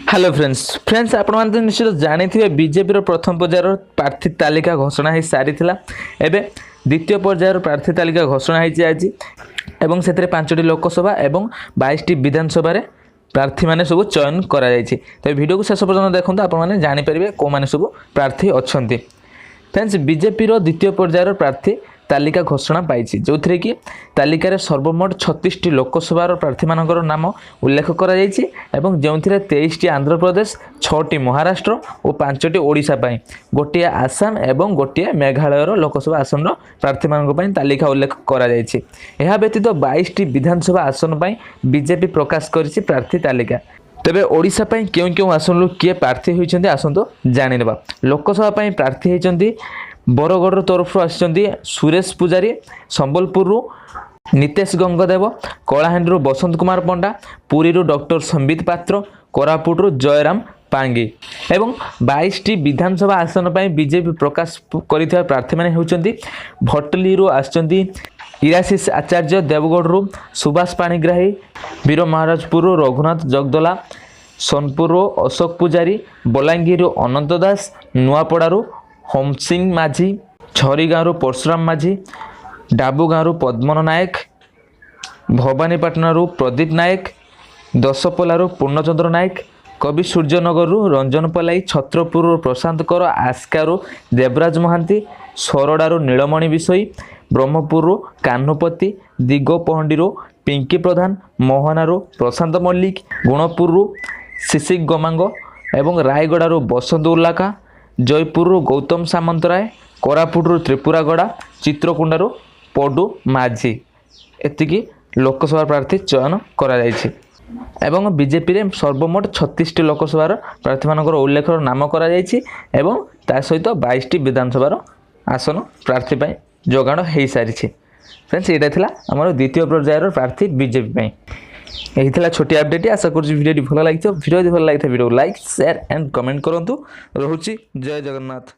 Hello friends आपण तो निश्चित जानी बीजेपी प्रथम पर्यायर प्रार्थी तालिका घोषणा हो सारी एवं द्वितीय पर्यायर प्रार्थी तालिका घोषणा होती आज एवं से 5टी लोकसभा एवं 22टी विधानसभा प्रार्थी मैंने सब चयन करा तो वीडियो को शेष पर्यटन देखते आपने जानीपर कौ मैंने सब प्रार्थी अच्छा फ्रेंड्स बीजेपी द्वितीय पर्यायर प्रार्थी तालिका घोषणा पाई जो थे कि तालिकार सर्वमोट 36टी लोकसभा प्रार्थी मान नाम उल्लेख कर जो 23टी आंध्र प्रदेश 6टी महाराष्ट्र और 5टी ओडिशा गोटे आसाम एवं गोटे मेघालय लोकसभा आसन प्रार्थी मान तालिका उल्लेख कर व्यतीत 22टी विधानसभा आसन पर बीजेपी प्रकाश कर प्रार्थी तालिका। तेबे ओडिशा क्यों क्यों आसन किए प्रार्थी होती आसतु जाणीना। लोकसभा प्रार्थी होती बरगढ़ तरफ आसिचंदी सुरेश पुजारी, संबलपुर नितेश गंगदेव, कलाहांडी बसंत कुमार पंडा, पुरी डॉक्टर संबित पात्र, कोरापुट जयराम पांगी एवं 22टी विधानसभा आसन पर बीजेपी प्रकाश कर प्रार्थी मैंने होती भटली आसिचंदी इराशीष आचार्य, देवगढ़ सुभाष पाणिग्राही, वीर महाराजपुर रघुनाथ जगदला, सोनपुर अशोक पुजारी, बलांगीर अनंत दास, नुआपड़ारू होम सिंह माझी, छरीगाँव परशुराम माझी, डाबू गाँव पद्मन नायक, भवानीपाटना प्रदीप नायक, दशपल्ला पूर्णचंद्र नायक, कवि सूर्यनगर रंजन पलाई, छत्रपुर प्रशांत कर, आस्कारु देवराज महांती, सोरडारू नीलमणि विषयी, ब्रह्मपुर कान्हुपति, दिगोपहंडी पिंकी प्रधान, मोहनारू प्रशांत मल्लिक, गुणपुर शिशिक गमांग एवं रायगड़ारू बसंत उल्लाका, जयपुर गौतम सामंतराय, कोरापुट त्रिपुरागड़ा, चित्रकुंडारू पडू माझी एतिकी लोकसभा प्रार्थी चयन करा बीजेपी रे सर्वमोट 36टी लोकसभा प्रार्थी मान उल्लेख नाम करा ता सहित 22टी विधानसभा आसन प्रार्थी जोगाण हो सारी। फ्रेंड्स ये आम द्वितीय पर्यायर प्रार्थी बीजेपी यही छोटी अपडेट। आशा करुँच वीडियो भल लगी भिडियो भल लगी video like share and comment करूँ। रोची जय जगन्नाथ।